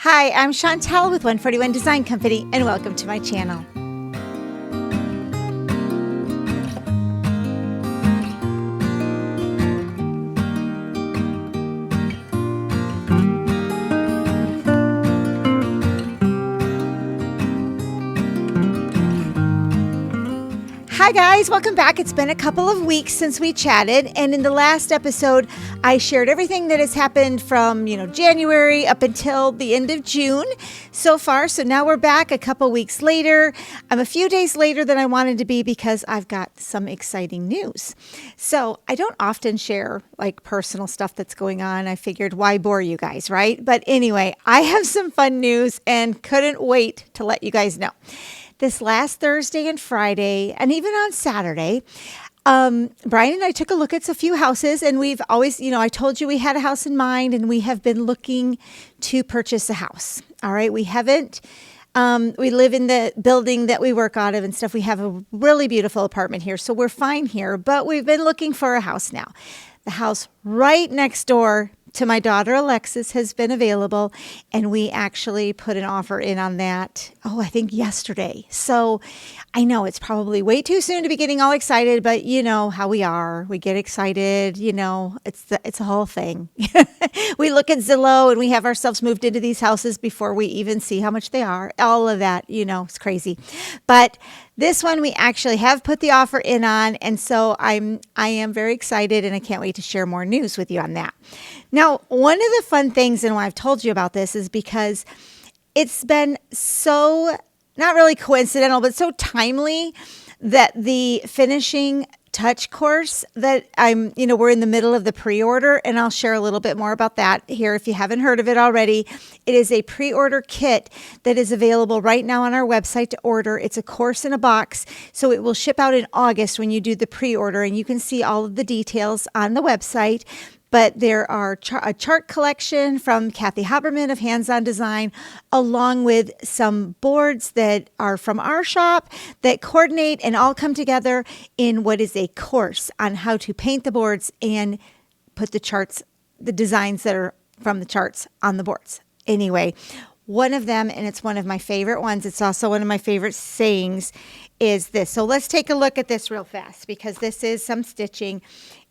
Hi, I'm Chantel with 141 Design Company, and welcome to my channel. Hi guys, welcome back. It's been a couple of weeks since we chatted, and in the last episode I shared everything that has happened from January up until the end of June so far. So now we're back a couple weeks later. I'm a few days later than I wanted to be because I've got some exciting news. So I don't often share like personal stuff that's going on. I figured, why bore you guys, right? But anyway, I have some fun news and couldn't wait to let you guys know. This last Thursday and Friday, and even on Saturday, Brian and I took a look at a few houses, and we've always, I told you we had a house in mind, and we have been looking to purchase a house. All right. We haven't, we live in the building that we work out of and stuff. We have a really beautiful apartment here, so we're fine here, but we've been looking for a house now. The house right next door to my daughter Alexis has been available, and we actually put an offer in on that, I think yesterday. So I know it's probably way too soon to be getting all excited, but you know how we are. We get excited, it's a whole thing. We look at Zillow and we have ourselves moved into these houses before we even see how much they are. All of that, it's crazy. But this one we actually have put the offer in on, and so I am very excited, and I can't wait to share more news with you on that. Now, one of the fun things, and why I've told you about this, is because it's been so, not really coincidental, but so timely that the finishing touch course that we're in the middle of the pre-order, and I'll share a little bit more about that here if you haven't heard of it already. It is a pre-order kit that is available right now on our website to order. It's a course in a box, so it will ship out in August when you do the pre-order, and you can see all of the details on the website. But there are a chart collection from Kathy Haberman of Hands-On Design, along with some boards that are from our shop that coordinate and all come together in what is a course on how to paint the boards and put the charts, the designs that are from the charts on the boards. Anyway, one of them, and it's one of my favorite ones, it's also one of my favorite sayings, is this. So let's take a look at this real fast, because this is some stitching,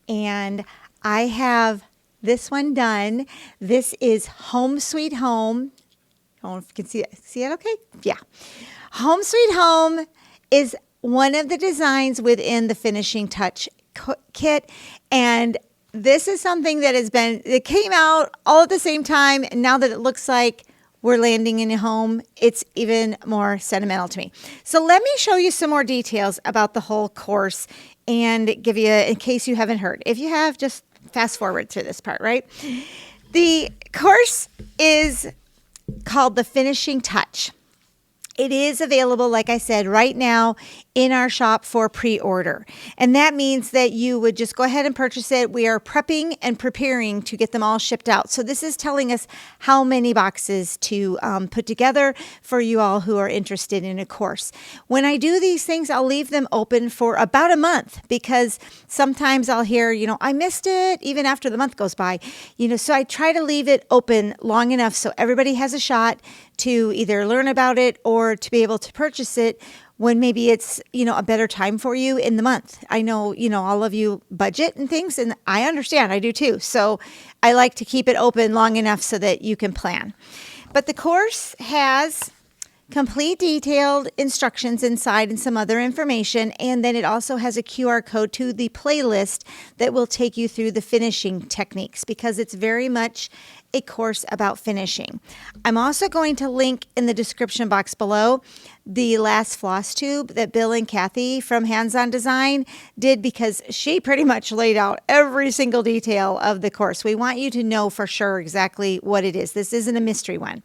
and I have this one done. This is Home Sweet Home. I don't know if you can see it. See it okay? Yeah. Home Sweet Home is one of the designs within the Finishing Touch kit. And this is something that it came out all at the same time. And now that it looks like we're landing in a home, it's even more sentimental to me. So let me show you some more details about the whole course and give you, in case you haven't heard. If you have, just fast forward to this part, right? The course is called the Finishing Touch. It is available, like I said, right now in our shop for pre-order. And that means that you would just go ahead and purchase it. We are prepping and preparing to get them all shipped out. So this is telling us how many boxes to put together for you all who are interested in a course. When I do these things, I'll leave them open for about a month, because sometimes I'll hear, I missed it even after the month goes by. So I try to leave it open long enough so everybody has a shot to either learn about it or to be able to purchase it when maybe it's, a better time for you in the month. I know, all of you budget and things, and I understand, I do too. So I like to keep it open long enough so that you can plan. But the course has complete detailed instructions inside and some other information. And then it also has a QR code to the playlist that will take you through the finishing techniques, because it's very much a course about finishing. I'm also going to link in the description box below the last Flosstube that Bill and Kathy from Hands-On Design did, because she pretty much laid out every single detail of the course. We want you to know for sure exactly what it is. This isn't a mystery one.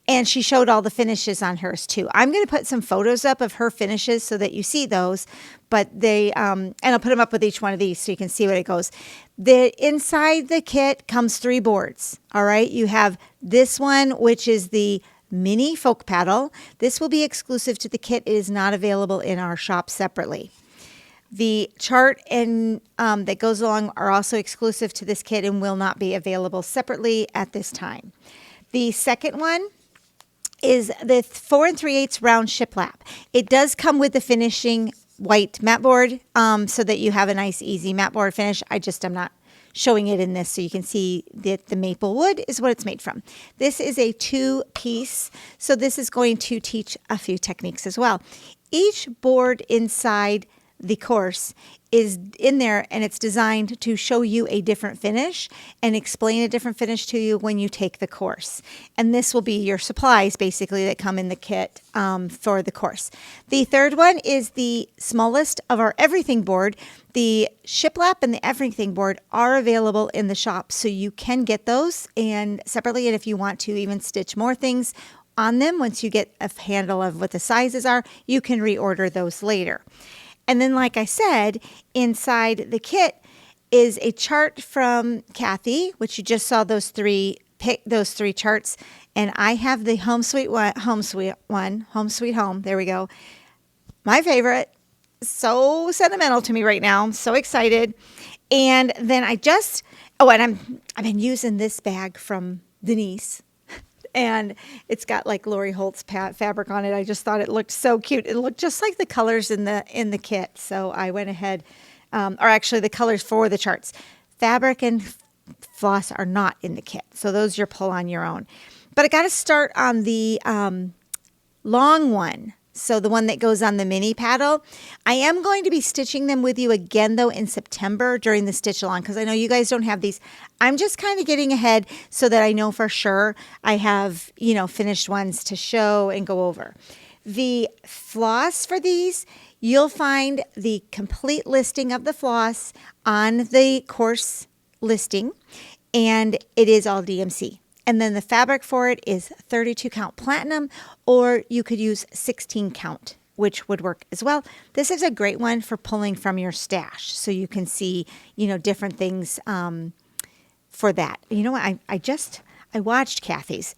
And she showed all the finishes on hers too. I'm going to put some photos up of her finishes so that you see those, but and I'll put them up with each one of these so you can see what it goes. Inside the kit comes 3 boards. All right. You have this one, which is the mini folk paddle. This will be exclusive to the kit. It is not available in our shop separately. The chart and that goes along are also exclusive to this kit and will not be available separately at this time. The second one is the 4 3/8 round shiplap. It does come with the finishing white mat board, so that you have a nice, easy mat board finish. I'm not showing it in this so you can see that the maple wood is what it's made from. This is a 2-piece, so this is going to teach a few techniques as well. Each board inside the course is in there, and it's designed to show you a different finish and explain a different finish to you when you take the course. And this will be your supplies basically that come in the kit for the course. The third one is the smallest of our everything board. The shiplap and the everything board are available in the shop, so you can get those and separately. And if you want to even stitch more things on them, once you get a handle of what the sizes are, you can reorder those later. And then, like I said, inside the kit is a chart from Kathy, which you just saw those three charts. And I have the Home Sweet Home. There we go. My favorite. So sentimental to me right now. I'm so excited. And then I've been using this bag from Denise. And it's got like Lori Holt's fabric on it. I just thought it looked so cute. It looked just like the colors in the kit. So I went ahead, or actually the colors for the charts. Fabric and floss are not in the kit. So those you'll pull on your own. But I got to start on the long one. So the one that goes on the mini paddle. I am going to be stitching them with you again, though, in September during the stitch along, because I know you guys don't have these. I'm just kind of getting ahead so that I know for sure I have, finished ones to show and go over. The floss for these, you'll find the complete listing of the floss on the course listing, and it is all DMC. And then the fabric for it is 32 count platinum, or you could use 16 count, which would work as well. This is a great one for pulling from your stash, so you can see, different things for that. You know what? I watched Kathy's.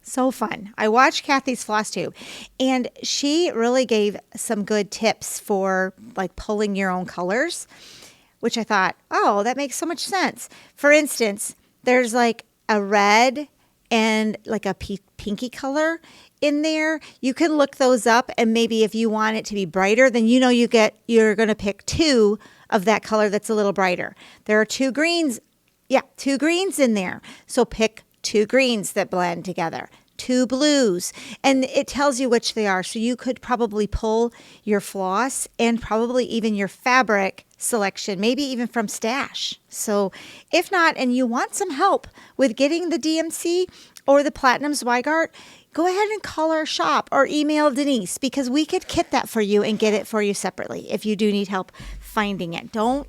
So fun. I watched Kathy's Flosstube, and she really gave some good tips for like pulling your own colors, which I thought, oh, that makes so much sense. For instance, there's like a red and like a pinky color in there. You can look those up, and maybe if you want it to be brighter, then you're going to pick 2 of that color that's a little brighter. There are 2 greens. Yeah, 2 greens in there. So pick 2 greens that blend together. 2 blues, and it tells you which they are. So you could probably pull your floss and probably even your fabric selection, maybe even from stash. So if not, and you want some help with getting the DMC or the Platinum Zweigart, go ahead and call our shop or email Denise, because we could kit that for you and get it for you separately if you do need help finding it. Don't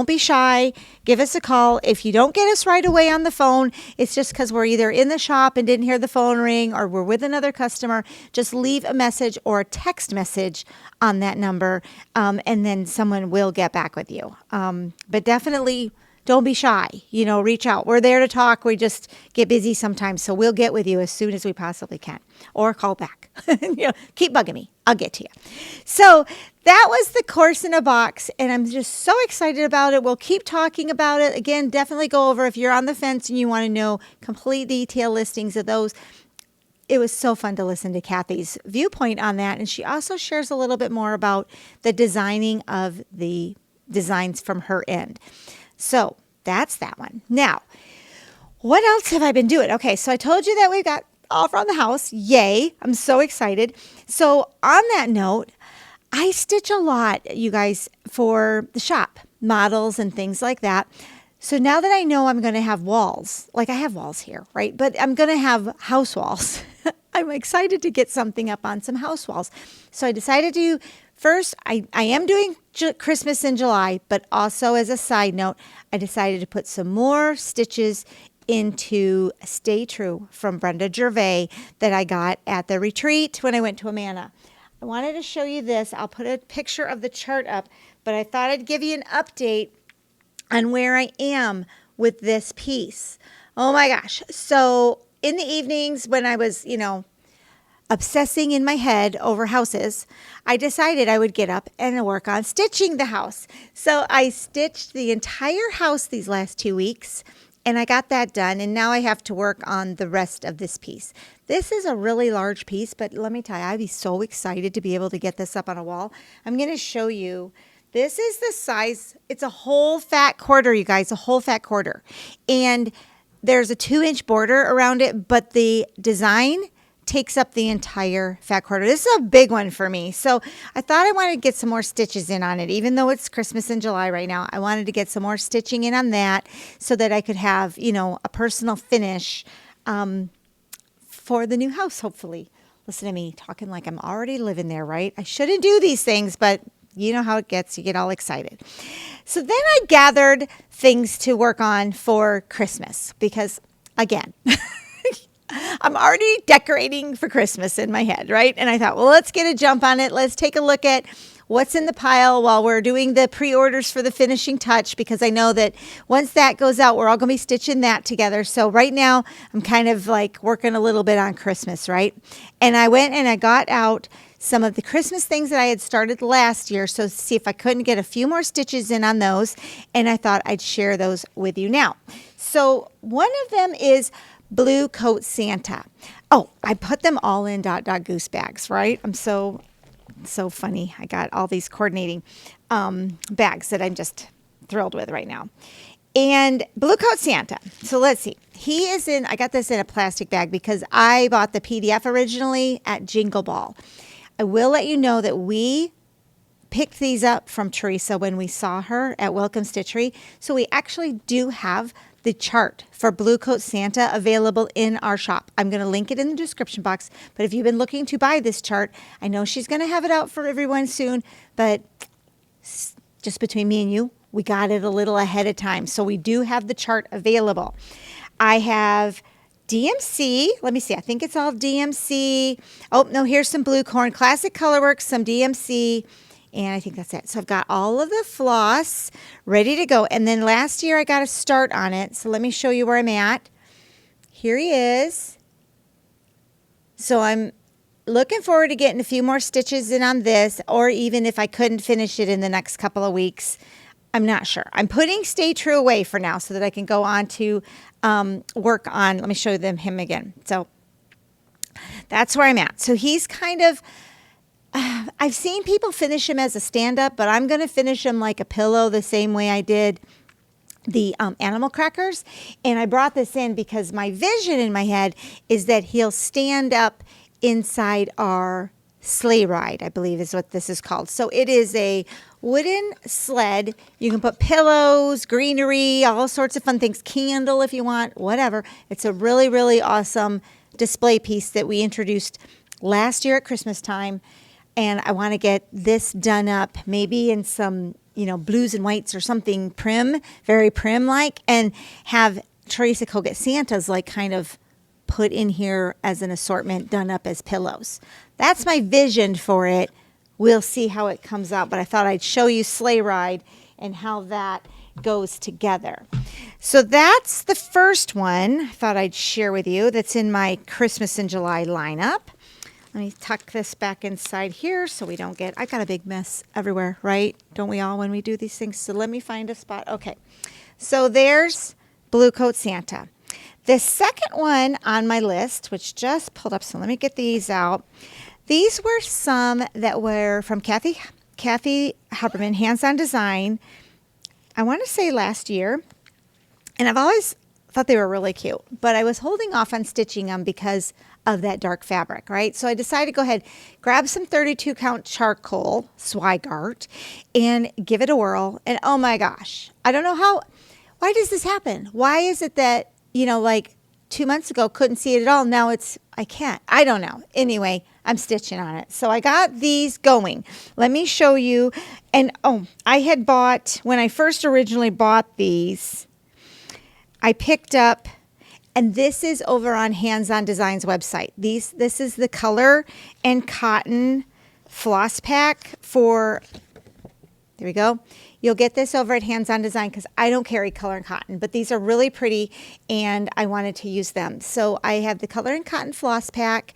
be shy. Give us a call. If you don't get us right away on the phone, it's just because we're either in the shop and didn't hear the phone ring, or we're with another customer. Just leave a message or a text message on that number, and then someone will get back with you. But definitely don't be shy. Reach out. We're there to talk. We just get busy sometimes, so we'll get with you as soon as we possibly can, or call back. Keep bugging me. I'll get to you. So that was the course in a box, and I'm just so excited about it. We'll keep talking about it. Again, definitely go over if you're on the fence and you want to know complete detail listings of those. It was so fun to listen to Kathy's viewpoint on that, and she also shares a little bit more about the designing of the designs from her end. So that's that one. Now, what else have I been doing? Okay, so I told you that we got all around the house. Yay. I'm so excited. So on that note, I stitch a lot, you guys, for the shop, models and things like that. So now that I know I'm going to have walls, like I have walls here, right? But I'm going to have house walls. I'm excited to get something up on some house walls. So I decided to first, I am doing Christmas in July, but also as a side note, I decided to put some more stitches into Stay True from Brenda Gervais that I got at the retreat when I went to Amana. I wanted to show you this. I'll put a picture of the chart up, but I thought I'd give you an update on where I am with this piece. Oh my gosh. So in the evenings when I was, obsessing in my head over houses, I decided I would get up and work on stitching the house. So I stitched the entire house these last 2 weeks And I got that done, and now I have to work on the rest of this piece. This is a really large piece, but let me tell you, I'd be so excited to be able to get this up on a wall. I'm going to show you. This is the size. It's a whole fat quarter, you guys, a whole fat quarter. And there's a 2-inch border around it, but the design takes up the entire fat quarter. This is a big one for me. So I thought I wanted to get some more stitches in on it. Even though it's Christmas in July right now, I wanted to get some more stitching in on that so that I could have, a personal finish for the new house, hopefully. Listen to me talking like I'm already living there, right? I shouldn't do these things, but you know how it gets. You get all excited. So then I gathered things to work on for Christmas because, again, I'm already decorating for Christmas in my head, right? And I thought, well, let's get a jump on it. Let's take a look at what's in the pile while we're doing the pre-orders for the finishing touch, because I know that once that goes out, we're all going to be stitching that together. So right now, I'm kind of like working a little bit on Christmas, right? And I went and I got out some of the Christmas things that I had started last year, so see if I couldn't get a few more stitches in on those, and I thought I'd share those with you now. So one of them is Blue Coat Santa. Oh, I put them all in Goose bags, right? I'm so funny. I got all these coordinating bags that I'm just thrilled with right now. And Blue Coat Santa. So let's see. I got this in a plastic bag because I bought the PDF originally at Jingle Ball. I will let you know that we picked these up from Teresa when we saw her at Welcome Stitchery. So we actually do have the chart for Blue Coat Santa available in our shop. I'm going to link it in the description box. But if you've been looking to buy this chart, I know she's going to have it out for everyone soon. But just between me and you, we got it a little ahead of time. So we do have the chart available. I have DMC. Let me see. I think it's all DMC. Oh, no, here's some Blue Corn. Classic Colorworks, some DMC. And I think that's it. So I've got all of the floss ready to go. And then last year I got a start on it. So let me show you where I'm at. Here he is. So I'm looking forward to getting a few more stitches in on this, or even if I couldn't finish it in the next couple of weeks. I'm not sure. I'm putting Stay True away for now so that I can go on to work on, let me show them him again. So that's where I'm at. So he's kind of, I've seen people finish him as a stand-up, but I'm going to finish him like a pillow the same way I did the animal crackers. And I brought this in because my vision in my head is that he'll stand up inside our sleigh ride, I believe is what this is called. So it is a wooden sled. You can put pillows, greenery, all sorts of fun things, candle if you want, whatever. It's a really, really awesome display piece that we introduced last year at Christmas time. And I want to get this done up maybe in some, blues and whites or something prim, very prim-like, and have Teresa go get Santa's like kind of put in here as an assortment done up as pillows. That's my vision for it. We'll see how it comes out, but I thought I'd show you Sleigh Ride and how that goes together. So that's the first one I thought I'd share with you that's in my Christmas in July lineup. Let me tuck this back inside here so we don't get, I got a big mess everywhere, right? Don't we all when we do these things? So let me find a spot. Okay, so there's Blue Coat Santa. The second one on my list, which just pulled up, so let me get these out. These were some that were from Kathy Huberman, Hands-On Design, I want to say last year. And I've always thought they were really cute, but I was holding off on stitching them because of that dark fabric, right? So I decided to go ahead, grab some 32 count charcoal, Swigart, and give it a whirl. And oh my gosh, I don't know why does this happen? Why is it that, like 2 months ago, couldn't see it at all. Now I can't. I don't know. Anyway, I'm stitching on it. So I got these going. Let me show you. And I had bought, when I first originally bought these, I picked up, and this is over on Hands-On Design's website. This is the color and cotton floss pack for, there we go. You'll get this over at Hands-On Design because I don't carry color and cotton, but these are really pretty and I wanted to use them. So I have the color and cotton floss pack.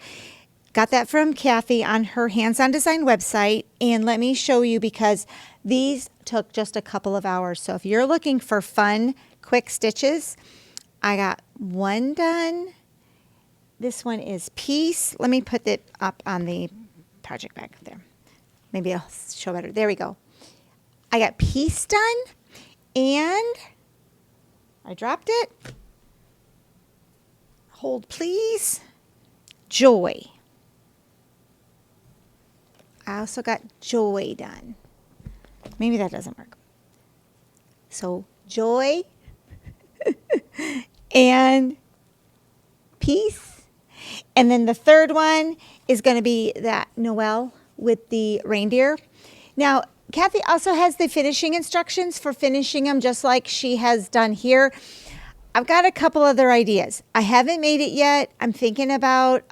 Got that from Kathy on her Hands-On Design website. And let me show you because these took just a couple of hours. So if you're looking for fun, quick stitches, I got one done. This one is Peace. Let me put it up on the project bag there. Maybe it'll show better. There we go. I got Peace done, and I dropped it. Hold, please. Joy. I also got Joy done. Maybe that doesn't work. So Joy and Peace. And then the third one is going to be that Noel with the reindeer. Now, Kathy also has the finishing instructions for finishing them just like she has done here. I've got a couple other ideas. I haven't made it yet. I'm thinking about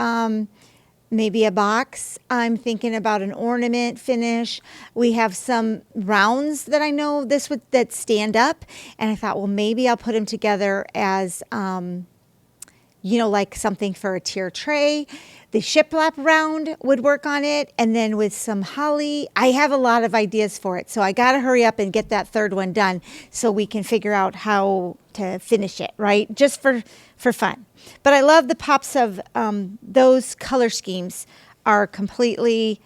maybe a box. I'm thinking about an ornament finish. We have some rounds that I know that stand up, and I thought, well, maybe I'll put them together as like something for a tier tray. The shiplap round would work on it, and then with some holly. I have a lot of ideas for it, so I got to hurry up and get that third one done so we can figure out how to finish it, right? Just for fun. But I love the pops of those color schemes are completely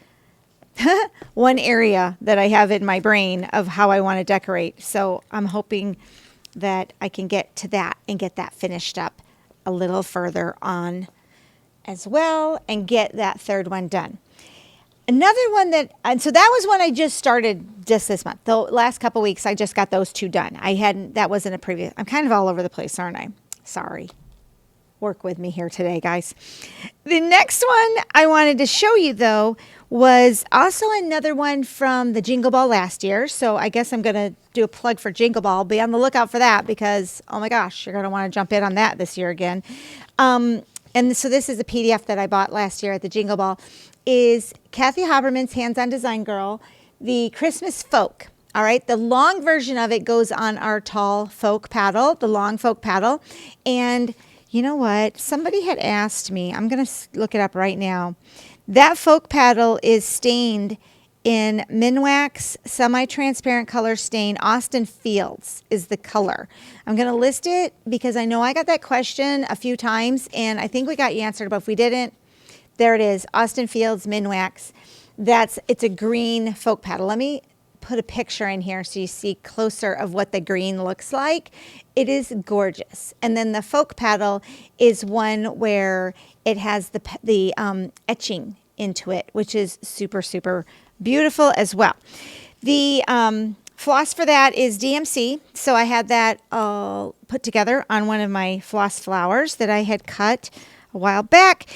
one area that I have in my brain of how I want to decorate. So I'm hoping that I can get to that and get that finished up a little further on as well and get that third one done. Another one so that was one I just started just this month. The last couple weeks, I just got those two done. That wasn't a previous. I'm kind of all over the place, aren't I? Sorry. Work with me here today, guys. The next one I wanted to show you, though, was also another one from the Jingle Ball last year. So I guess I'm going to do a plug for Jingle Ball. Be on the lookout for that because, oh my gosh, you're going to want to jump in on that this year again. And so this is a PDF that I bought last year at the Jingle Ball. Is Kathy Haberman's Hands-On Design Girl, the Christmas Folk. All right, the long version of it goes on our tall folk paddle, the long folk paddle. And you know what? Somebody had asked me, I'm going to look it up right now. That folk paddle is stained in Minwax semi-transparent color stain. Austin Fields is the color. I'm going to list it because I know I got that question a few times, and I think we got you answered, but if we didn't, there it is, Austin Fields Minwax. It's a green folk paddle. Let me put a picture in here so you see closer of what the green looks like. It is gorgeous. And then the folk paddle is one where it has the etching into it, which is super, super beautiful as well. The floss for that is DMC. So I had that put together on one of my floss flowers that I had cut a while back.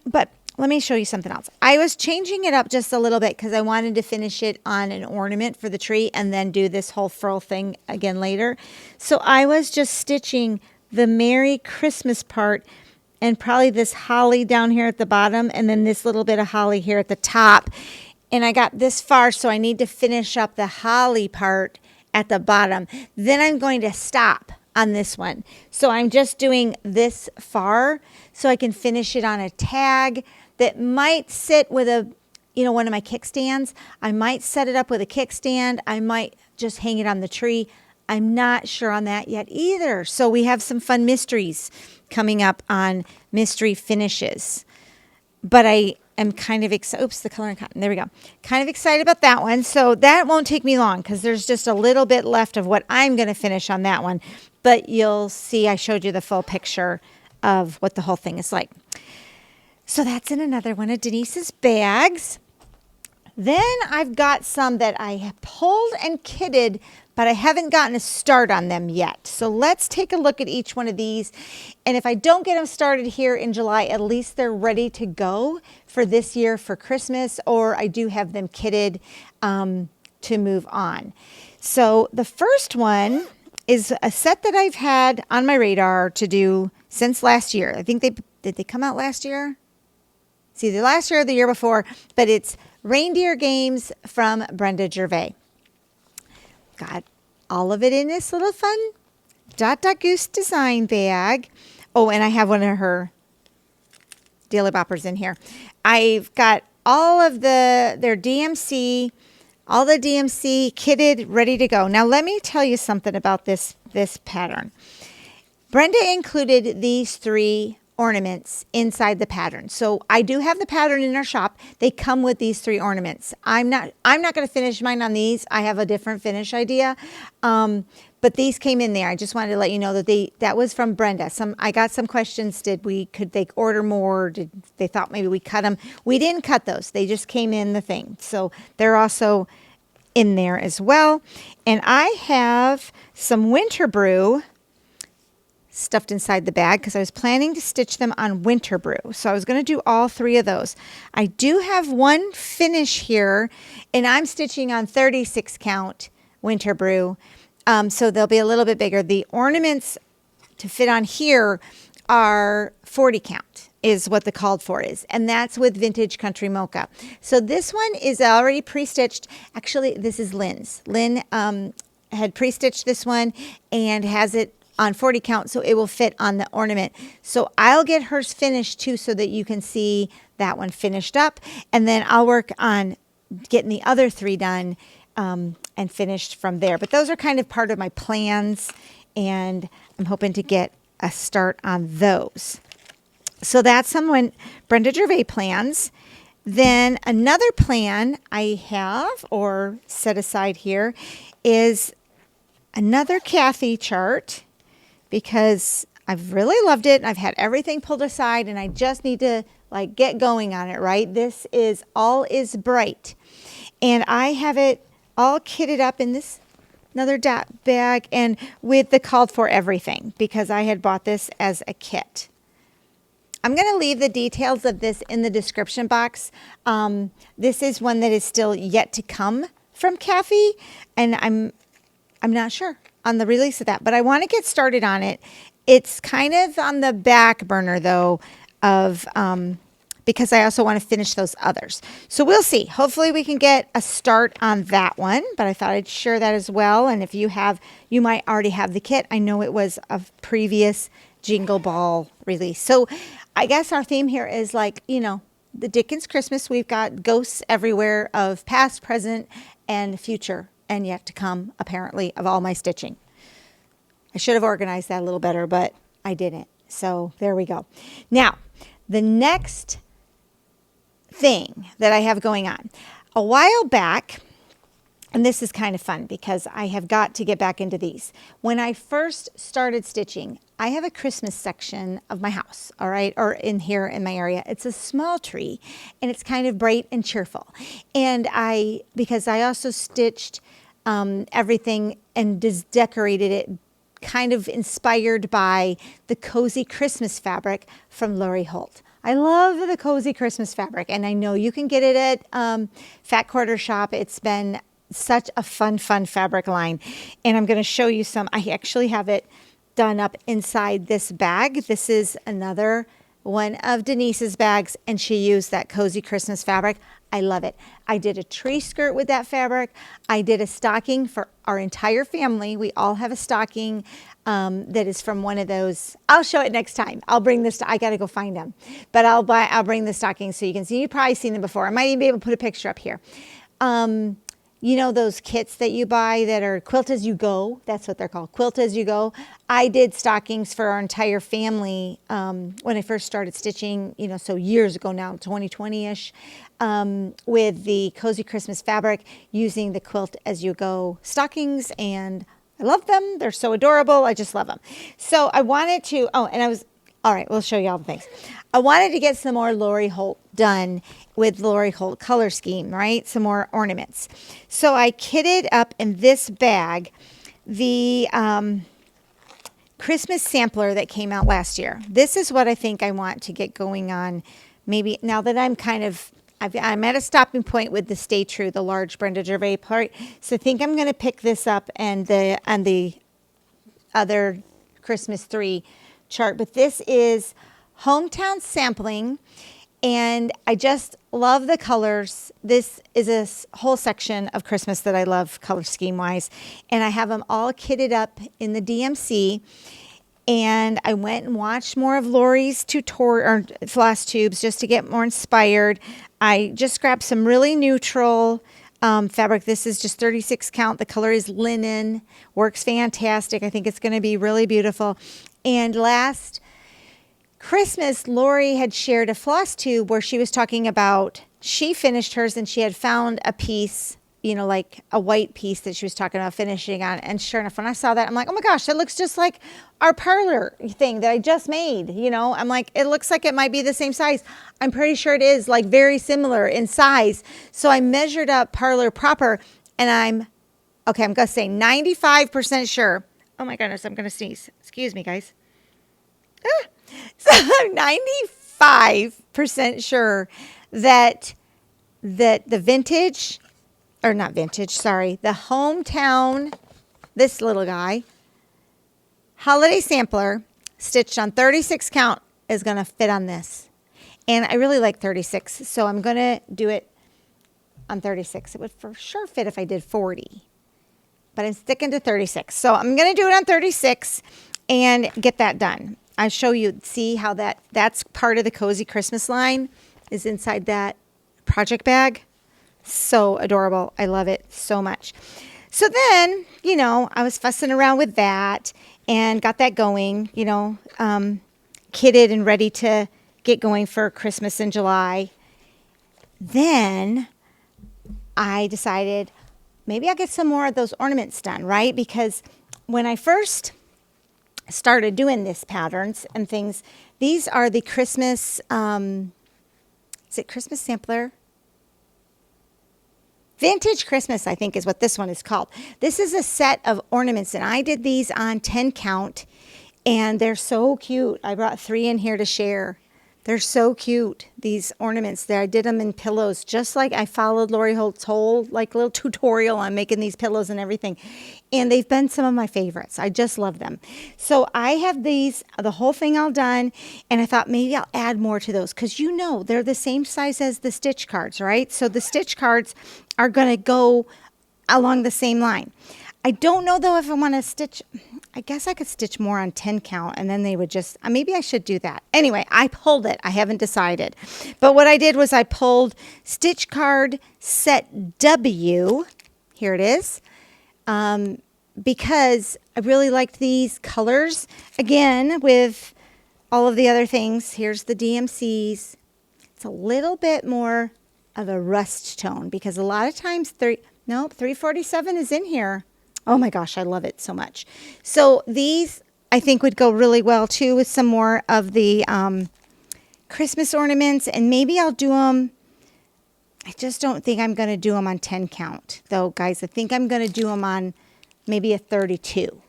But let me show you something else. I was changing it up just a little bit because I wanted to finish it on an ornament for the tree and then do this whole furl thing again later. So I was just stitching the Merry Christmas part and probably this holly down here at the bottom and then this little bit of holly here at the top. And I got this far, so I need to finish up the holly part at the bottom. Then I'm going to stop on this one. So I'm just doing this far so I can finish it on a tag that might sit with one of my kickstands. I might set it up with a kickstand. I might just hang it on the tree. I'm not sure on that yet either. So we have some fun mysteries coming up on mystery finishes. But I am kind of excited. Oops, the color and cotton. There we go. Kind of excited about that one. So that won't take me long because there's just a little bit left of what I'm going to finish on that one. But you'll see I showed you the full picture of what the whole thing is like. So that's in another one of Denise's bags. Then I've got some that I have pulled and kitted, but I haven't gotten a start on them yet. So let's take a look at each one of these. And if I don't get them started here in July, at least they're ready to go for this year for Christmas, or I do have them kitted to move on. So the first one is a set that I've had on my radar to do since last year. I think did they come out last year? It's either last year or the year before, but it's Reindeer Games from Brenda Gervais. Got all of it in this little fun Dot Dot Goose design bag. Oh, and I have one of her Daily Boppers in here. I've got all of their DMC, all the DMC kitted, ready to go. Now, let me tell you something about this pattern. Brenda included these 3 ornaments inside the pattern. So I do have the pattern in our shop. They come with these 3 ornaments. I'm not going to finish mine on these. I have a different finish idea. But these came in there. I just wanted to let you know that that was from Brenda. I got some questions. Could they order more? They thought maybe we cut them? We didn't cut those. They just came in the thing. So they're also in there as well. And I have some Winter Brew stuffed inside the bag because I was planning to stitch them on Winter Brew. So I was going to do all 3 of those. I do have one finish here, and I'm stitching on 36 count Winter Brew. So they'll be a little bit bigger. The ornaments to fit on here are 40 count is what the called for is. And that's with Vintage Country Mocha. So this one is already pre-stitched. Actually, this is Lynn's. Lynn had pre-stitched this one and has it on 40 count, so it will fit on the ornament. So I'll get hers finished too so that you can see that one finished up. And then I'll work on getting the other 3 done and finished from there. But those are kind of part of my plans, and I'm hoping to get a start on those. So that's some Brenda Gervais plans. Then another plan I have or set aside here is another Kathy chart, because I've really loved it. I've had everything pulled aside and I just need to get going on it, right? This is All Is Bright. And I have it all kitted up in this another dot bag and with the called for everything, because I had bought this as a kit. I'm going to leave the details of this in the description box. This is one that is still yet to come from Kathy, and I'm not sure on the release of that, but I want to get started on it. It's kind of on the back burner though of because I also want to finish those others. So we'll see. Hopefully we can get a start on that one, but I thought I'd share that as well. And if you might already have the kit. I know it was a previous Jingle Ball release. So I guess our theme here is the Dickens Christmas. We've got ghosts everywhere of past, present, and future, and yet to come, apparently, of all my stitching. I should have organized that a little better, but I didn't. So there we go. Now, the next thing that I have going on. A while back, and this is kind of fun because I have got to get back into these. When I first started stitching, I have a Christmas section of my house, all right, or in here in my area. It's a small tree, and it's kind of bright and cheerful. And because I also stitched everything and just decorated it, kind of inspired by the cozy Christmas fabric from Lori Holt. I love the cozy Christmas fabric, and I know you can get it at Fat Quarter Shop. It's been such a fun fabric line, and I'm going to show you some. I actually have it done up inside this bag. This is another one of Denise's bags, and she used that cozy Christmas fabric. I love it. I did a tree skirt with that fabric. I did a stocking for our entire family. We all have a stocking that is from one of those. I'll show it next time. I'll bring this. I got to go find them, but I'll bring the stockings so you can see. You've probably seen them before. I might even be able to put a picture up here. You know those kits that you buy that are quilt as you go? That's what they're called, quilt as you go. I did stockings for our entire family when I first started stitching, so years ago now, 2020-ish, with the cozy Christmas fabric using the quilt as you go stockings, and I love them. They're so adorable. I just love them. So I wanted to, all right, we'll show you all the things. I wanted to get some more Lori Holt done with Lori Holt color scheme, right? Some more ornaments. So I kitted up in this bag the Christmas sampler that came out last year. This is what I think I want to get going on. Maybe now that I'm at a stopping point with the Stay True, the large Brenda Gervais part. So I think I'm going to pick this up and the other Christmas 3 chart. But this is Hometown Sampling, and I just love the colors. This is a whole section of Christmas that I love color scheme wise, and I have them all kitted up in the DMC. And I went and watched more of Lori's tutorial or Flosstubes just to get more inspired. I just grabbed some really neutral fabric. This is just 36 count. The color is linen. Works fantastic. I think it's going to be really beautiful. And last Christmas, Lori had shared a Flosstube where she was talking about she finished hers and she had found a piece, like a white piece that she was talking about finishing on. And sure enough, when I saw that, I'm like, oh my gosh, that looks just like our parlor thing that I just made. I'm like, it looks like it might be the same size. I'm pretty sure it is, like very similar in size. So I measured up parlor proper and I'm going to say 95% sure. Oh my goodness, I'm going to sneeze. Excuse me, guys. So I'm 95% sure that the vintage, or not vintage, sorry, the hometown, this little guy, holiday sampler stitched on 36 count is going to fit on this. And I really like 36, so I'm going to do it on 36. It would for sure fit if I did 40, but I'm sticking to 36. So I'm going to do it on 36 and get that done. I'll show you, see how that's part of the Cozy Christmas line is inside that project bag. So adorable. I love it so much. So then, I was fussing around with that and got that going, kitted and ready to get going for Christmas in July. Then I decided maybe I'll get some more of those ornaments done, right? Because when I first started doing this patterns and things, these are the Christmas, is it Christmas sampler? Vintage Christmas, I think is what this one is called. This is a set of ornaments and I did these on 10 count and they're so cute. I brought 3 in here to share. They're so cute, these ornaments there. I did them in pillows, just like I followed Lori Holt's whole little tutorial on making these pillows and everything. And they've been some of my favorites. I just love them. So I have these, the whole thing all done. And I thought maybe I'll add more to those because they're the same size as the stitch cards, right? So the stitch cards are going to go along the same line. I don't know though if I want to stitch. I guess I could stitch more on 10 count and then they would just, maybe I should do that. Anyway, I pulled it. I haven't decided. But what I did was I pulled stitch card set W. Here it is. Because I really liked these colors. Again, with all of the other things. Here's the DMCs. It's a little bit more of a rust tone because a lot of times 347 is in here. Oh my gosh, I love it so much. So these I think would go really well too with some more of the Christmas ornaments, and maybe I'll do them. I just don't think I'm going to do them on 10 count though, guys. I think I'm going to do them on maybe a 32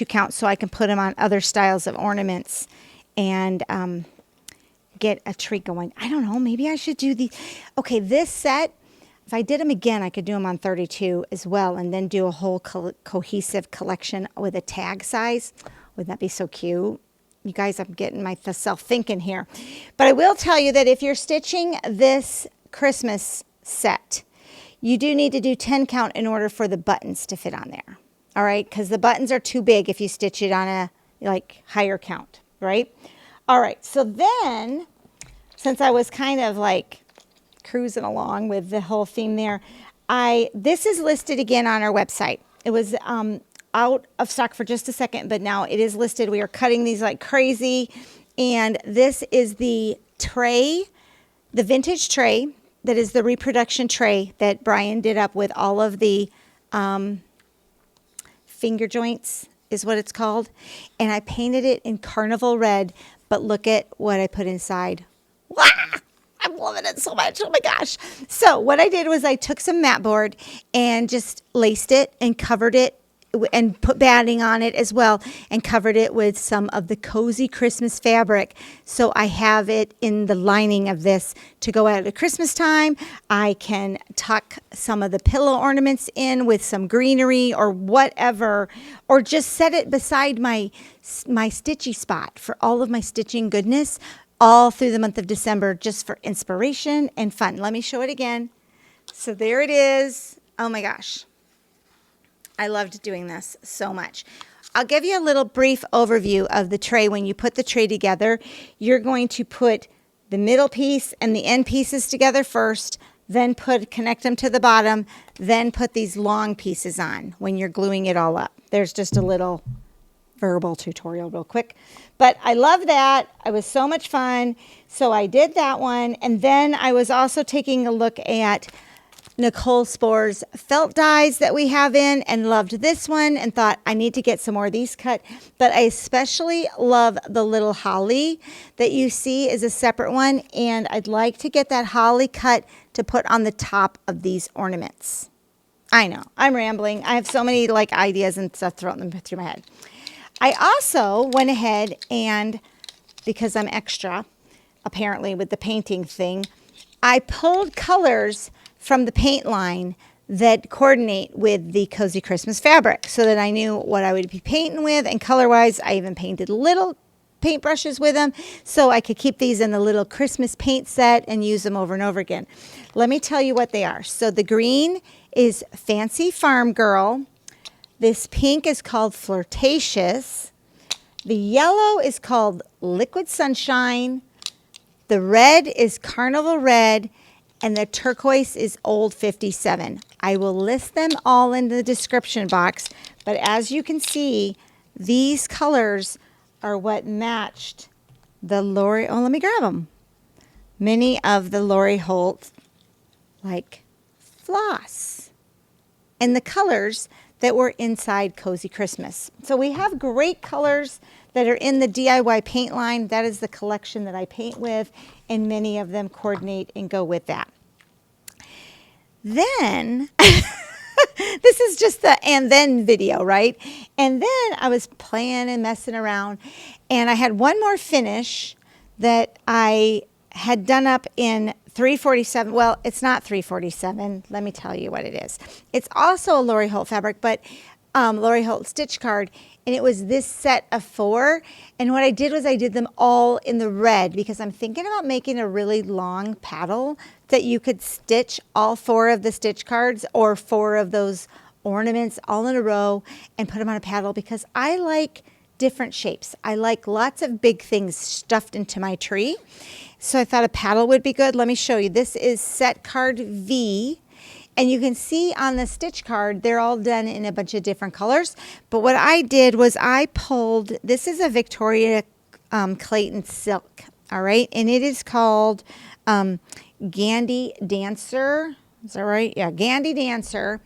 count so I can put them on other styles of ornaments and get a tree going. I don't know, maybe I should do the, okay, this set, if I did them again, I could do them on 32 as well and then do a whole cohesive collection with a tag size. Wouldn't that be so cute? You guys, I'm getting myself thinking here. But I will tell you that if you're stitching this Christmas set, you do need to do 10 count in order for the buttons to fit on there. All right, because the buttons are too big if you stitch it on a higher count, right? All right, so then, since I was kind of cruising along with the whole theme there, this is listed again on our website. It was out of stock for just a second, but now it is listed. We are cutting these like crazy, and this is the tray, the vintage tray. That is the reproduction tray that Brian did up with all of the finger joints is what it's called. And I painted it in carnival red, but look at what I put inside. Wow! I'm loving it so much. Oh my gosh. So what I did was I took some mat board and just laced it and covered it and put batting on it as well and covered it with some of the Cozy Christmas fabric. So I have it in the lining of this to go out at Christmas time. I can tuck some of the pillow ornaments in with some greenery or whatever, or just set it beside my stitchy spot for all of my stitching goodness all through the month of December, just for inspiration and fun. Let me show it again. So there it is. Oh my gosh. I loved doing this so much. I'll give you a little brief overview of the tray. When you put the tray together, you're going to put the middle piece and the end pieces together first, then connect them to the bottom, then put these long pieces on when you're gluing it all up. There's just a little verbal tutorial real quick. But I love that. It was so much fun. So I did that one. And then I was also taking a look at Nicole Spore's felt dies that we have in, and loved this one and thought I need to get some more of these cut. But I especially love the little holly that you see is a separate one, and I'd like to get that holly cut to put on the top of these ornaments. I know, I'm rambling. I have so many like ideas and stuff thrown through my head. I also went ahead and, because I'm extra apparently with the painting thing, I pulled colors from the paint line that coordinate with the Cozy Christmas fabric so that I knew what I would be painting with. And color-wise, I even painted little paintbrushes with them so I could keep these in the little Christmas paint set and use them over and over again. Let me tell you what they are. So the green is Fancy Farm Girl. This pink is called Flirtatious. The yellow is called Liquid Sunshine. The red is Carnival Red. And the turquoise is Old 57. I will list them all in the description box. But as you can see, these colors are what matched the Lori. Oh, let me grab them. Many of the Lori Holt, like Floss. And the colors that were inside Cozy Christmas. So we have great colors that are in the DIY paint line. That is the collection that I paint with, and many of them coordinate and go with that. Then, this is just the and then video, right? And then I was playing and messing around, and I had one more finish that I had done up in 347. Well, it's not 347. Let me tell you what it is. It's also a Lori Holt fabric, but Lori Holt stitch card, and it was this set of 4. And what I did was I did them all in the red because I'm thinking about making a really long paddle that you could stitch all 4 of the stitch cards or 4 of those ornaments all in a row and put them on a paddle, because I like different shapes. I like lots of big things stuffed into my tree. So I thought a paddle would be good. Let me show you. This is set card V. And you can see on the stitch card, they're all done in a bunch of different colors. But what I did was I pulled, this is a Victoria Clayton silk, all right? And it is called Gandy Dancer. Is that right? Yeah, Gandy Dancer.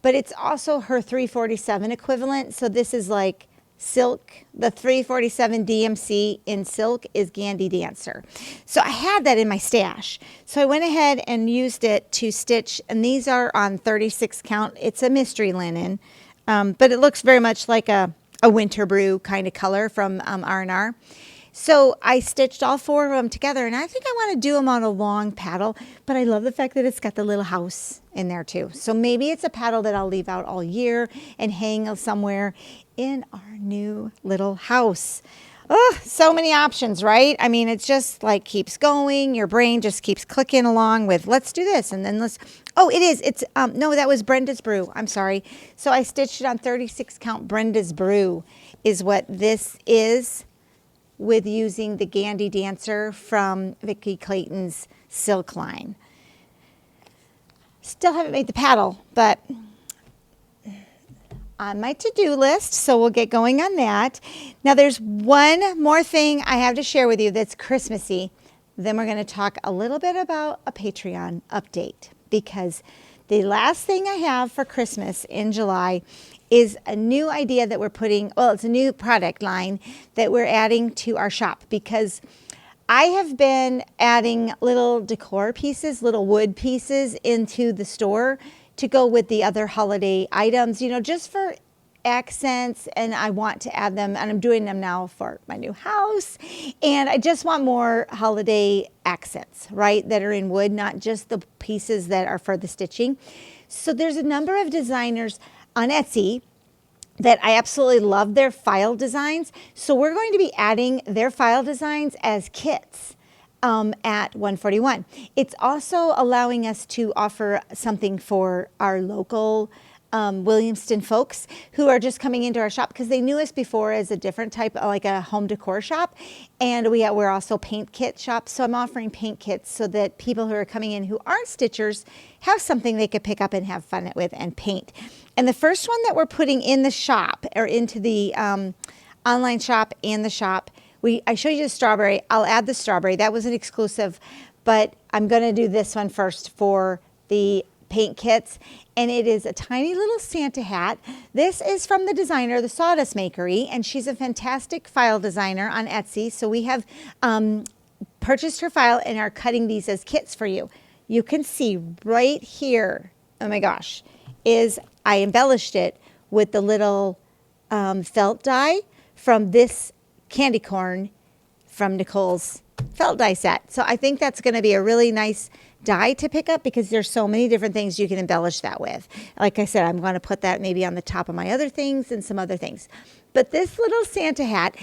But it's also her 347 equivalent. So this is like silk. The 347 DMC in silk is Gandy Dancer. So I had that in my stash. So I went ahead and used it to stitch, and these are on 36 count. It's a mystery linen, but it looks very much like a winter brew kind of color from R&R. So I stitched all 4 of them together, and I think I want to do them on a long paddle, but I love the fact that it's got the little house in there too. So maybe it's a paddle that I'll leave out all year and hang somewhere in our new little house. Oh, so many options, right? I mean, it's just like keeps going. Your brain just keeps clicking along with, let's do this. And then let's, oh, it is. It's, no, that was Brenda's Brew. I'm sorry. So I stitched it on 36 count. Brenda's Brew is what this is, with using the Gandy Dancer from Vicki Clayton's silk line. Still haven't made the paddle, but on my to-do list, so we'll get going on that. Now there's one more thing I have to share with you that's Christmassy. Then we're going to talk a little bit about a Patreon update, because the last thing I have for Christmas in July is a new idea that we're putting, well, it's a new product line that we're adding to our shop, because I have been adding little decor pieces, little wood pieces into the store to go with the other holiday items, you know, just for accents, and I want to add them, and I'm doing them now for my new house, and I just want more holiday accents, right, that are in wood, not just the pieces that are for the stitching. So there's a number of designers on Etsy that I absolutely love their file designs. So we're going to be adding their file designs as kits at 141. It's also allowing us to offer something for our local Williamston folks who are just coming into our shop, because they knew us before as a different type, like a home decor shop. And we're also paint kit shop. So I'm offering paint kits so that people who are coming in who aren't stitchers have something they could pick up and have fun with and paint. And the first one that we're putting in the shop, or into the online shop and the shop. I showed you the strawberry. I'll add the strawberry. That was an exclusive, but I'm going to do this one first for the paint kits. And it is a tiny little Santa hat. This is from the designer, the Sawdust Makery, and she's a fantastic file designer on Etsy. So we have purchased her file and are cutting these as kits for you. You can see right here, oh my gosh, I embellished it with the little felt die from this candy corn from Nicole's felt die set. So I think that's going to be a really nice die to pick up because there's so many different things you can embellish that with. Like I said, I'm going to put that maybe on the top of my other things and some other things. But this little Santa hat,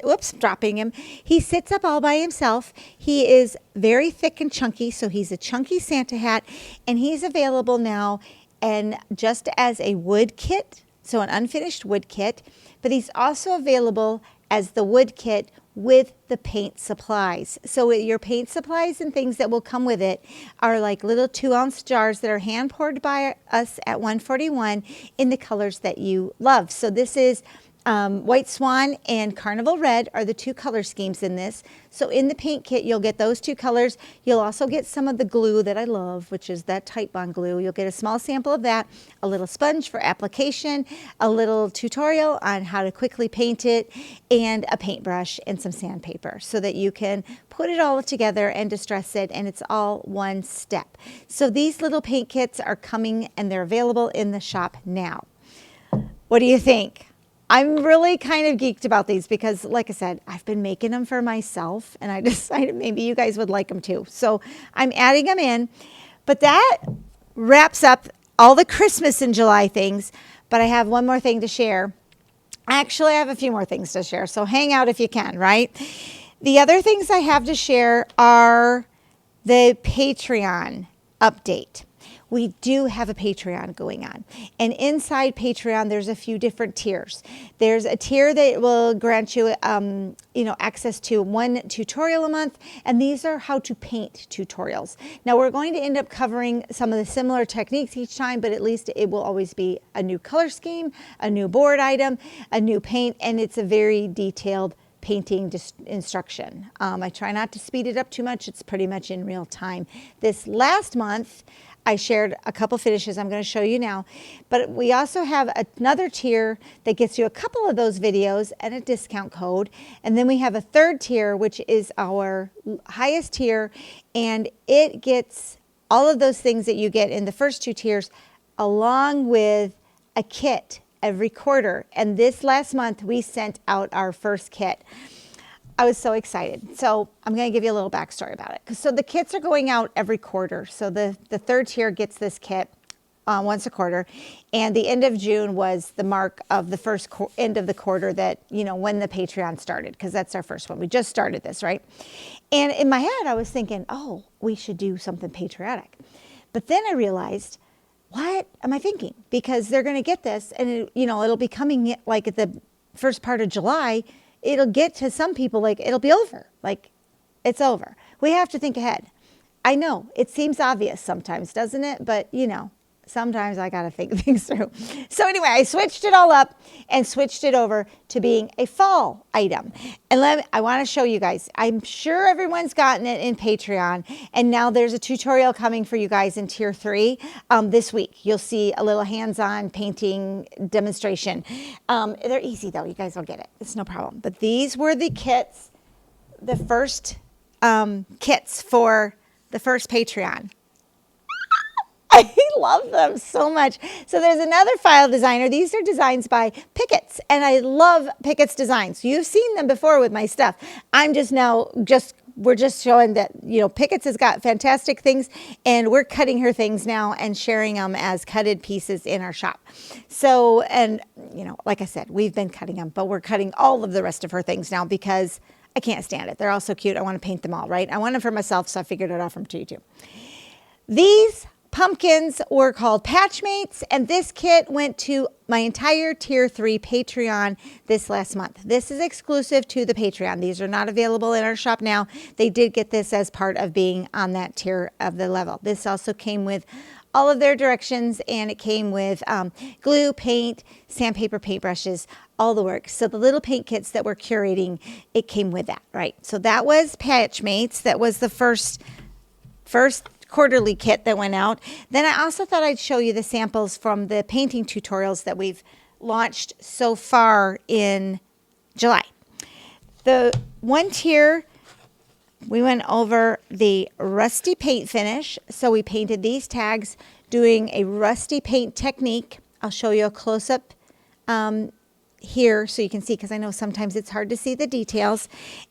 whoops, dropping him. He sits up all by himself. He is very thick and chunky, so he's a chunky Santa hat, and he's available now and just as a wood kit, so an unfinished wood kit, but he's also available as the wood kit with the paint supplies. So your paint supplies and things that will come with it are like little 2-ounce jars that are hand poured by us at 141 in the colors that you love. So this is White Swan and Carnival Red are the two color schemes in this. So in the paint kit, you'll get those two colors. You'll also get some of the glue that I love, which is that Tite Bond glue. You'll get a small sample of that, a little sponge for application, a little tutorial on how to quickly paint it, and a paintbrush and some sandpaper so that you can put it all together and distress it, and it's all one step. So these little paint kits are coming and they're available in the shop now. What do you think? I'm really kind of geeked about these because, like I said, I've been making them for myself, and I decided maybe you guys would like them too. So I'm adding them in. But that wraps up all the Christmas in July things. But I have one more thing to share. Actually, I have a few more things to share, so hang out if you can, right? The other things I have to share are the Patreon update. We do have a Patreon going on. And inside Patreon, there's a few different tiers. There's a tier that will grant you, access to one tutorial a month. And these are how to paint tutorials. Now, we're going to end up covering some of the similar techniques each time, but at least it will always be a new color scheme, a new board item, a new paint, and it's a very detailed painting instruction. I try not to speed it up too much. It's pretty much in real time. This last month, I shared a couple finishes I'm going to show you now, but we also have another tier that gets you a couple of those videos and a discount code. And then we have a third tier, which is our highest tier, and it gets all of those things that you get in the first two tiers along with a kit every quarter. And this last month, we sent out our first kit. I was so excited. So I'm going to give you a little backstory about it. So the kits are going out every quarter. So the third tier gets this kit once a quarter. And the end of June was the mark of the first end of the quarter that, when the Patreon started, because that's our first one. We just started this, right? And in my head, I was thinking, oh, we should do something patriotic. But then I realized, what am I thinking? Because they're going to get this and, it'll be coming like at the first part of July. It'll get to some people like it'll be over, like it's over. We have to think ahead. I know it seems obvious sometimes, doesn't it? But sometimes I got to think things through. So anyway, I switched it all up and switched it over to being a fall item. And I want to show you guys. I'm sure everyone's gotten it in Patreon. And now there's a tutorial coming for you guys in Tier 3 this week. You'll see a little hands-on painting demonstration. They're easy, though. You guys will get it. It's no problem. But these were the kits, the first kits for the first Patreon. I love them so much. So there's another file designer. These are designs by Pickett's, and I love Pickett's designs. You've seen them before with my stuff. I'm just now we're just showing that, Pickett's has got fantastic things, and we're cutting her things now and sharing them as cutted pieces in our shop. So, and, like I said, we've been cutting them, but we're cutting all of the rest of her things now because I can't stand it. They're all so cute. I want to paint them all, right? I want them for myself, so I figured it out from you too. These pumpkins were called Patchmates, and this kit went to my entire Tier 3 Patreon this last month. This is exclusive to the Patreon. These are not available in our shop now. They did get this as part of being on that tier of the level. This also came with all of their directions, and it came with glue, paint, sandpaper, paintbrushes, all the work. So the little paint kits that we're curating, it came with that, right? So that was Patchmates. That was the first quarterly kit that went out. Then I also thought I'd show you the samples from the painting tutorials that we've launched so far in July. The one tier, we went over the rusty paint finish. So we painted these tags doing a rusty paint technique. I'll show you a close-up here so you can see, because I know sometimes it's hard to see the details.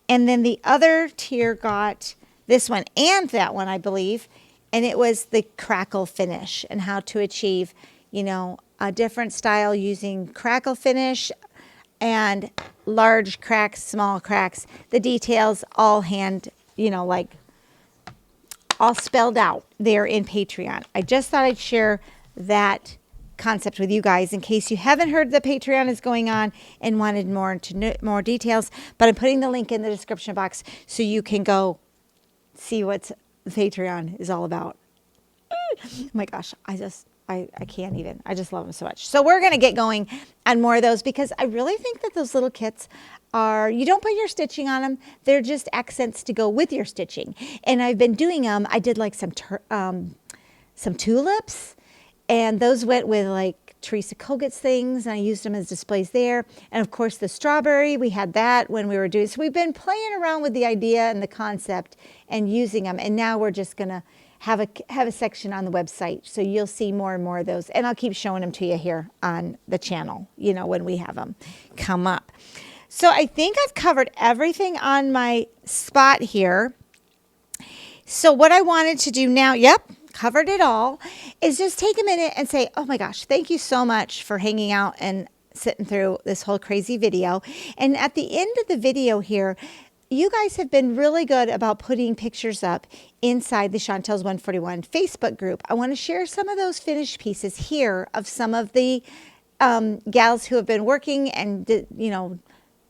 And then the other tier got this one and that one, I believe, and it was the crackle finish and how to achieve, you know, a different style using crackle finish and large cracks, small cracks, the details all hand, you know, like all spelled out there in Patreon. I just thought I'd share that concept with you guys in case you haven't heard the Patreon is going on and wanted more details, but I'm putting the link in the description box so you can go see what Patreon is all about. Oh my gosh, I can't even. I just love them so much. So we're going to get going on more of those because I really think that those little kits are, you don't put your stitching on them. They're just accents to go with your stitching. And I've been doing them. I did like some tulips, and those went with like Teresa Koget's things, and I used them as displays there. And of course the strawberry, we had that when we were doing, so we've been playing around with the idea and the concept and using them. And now we're just going to have a section on the website, so you'll see more and more of those, and I'll keep showing them to you here on the channel, you know, when we have them come up. So I think I've covered everything on my spot here. So what I wanted to do now, covered it all, is just take a minute and say, oh my gosh, thank you so much for hanging out and sitting through this whole crazy video. And at the end of the video here, you guys have been really good about putting pictures up inside the Chantel's 141 Facebook group. I want to share some of those finished pieces here of some of the gals who have been working and, you know,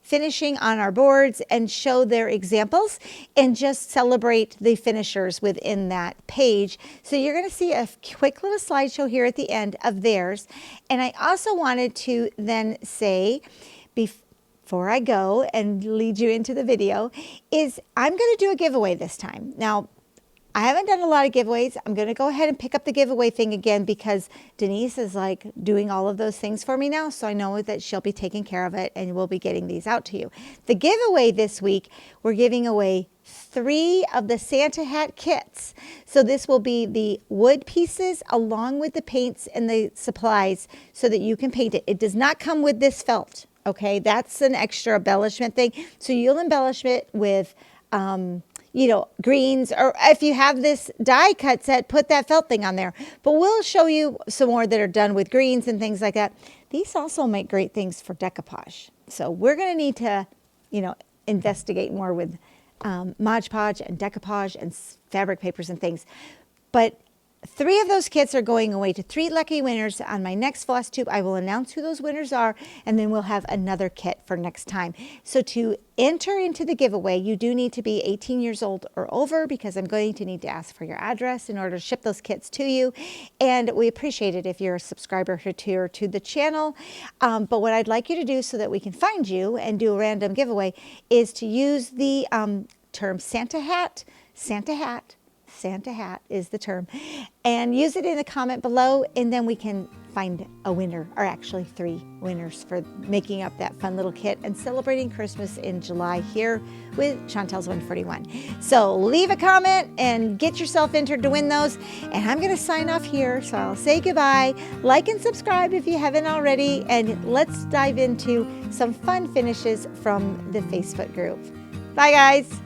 finishing on our boards, and show their examples and just celebrate the finishers within that page. So you're going to see a quick little slideshow here at the end of theirs. And I also wanted to then say, before I go and lead you into the video, is I'm going to do a giveaway this time. Now, I haven't done a lot of giveaways. I'm going to go ahead and pick up the giveaway thing again because Denise is like doing all of those things for me now. So I know that she'll be taking care of it and we'll be getting these out to you. The giveaway this week, we're giving away 3 of the Santa hat kits. So this will be the wood pieces along with the paints and the supplies so that you can paint it. It does not come with this felt. Okay, that's an extra embellishment thing. So you'll embellish it with, you know, greens, or if you have this die cut set, put that felt thing on there. But we'll show you some more that are done with greens and things like that. These also make great things for decoupage. So we're going to need to, you know, investigate more with Mod Podge and decoupage and fabric papers and things. But 3 of those kits are going away to 3 lucky winners on my next Flosstube. I will announce who those winners are, and then we'll have another kit for next time. So to enter into the giveaway, you do need to be 18 years old or over, because I'm going to need to ask for your address in order to ship those kits to you. And we appreciate it if you're a subscriber to the channel. But what I'd like you to do so that we can find you and do a random giveaway is to use the term Santa hat. Santa hat is the term, and use it in the comment below, and then we can find a winner, or actually 3 winners, for making up that fun little kit and celebrating Christmas in July here with Chantel's 141. So leave a comment and get yourself entered to win those, and I'm going to sign off here, so I'll say goodbye. Like and subscribe if you haven't already, and let's dive into some fun finishes from the Facebook group. Bye guys.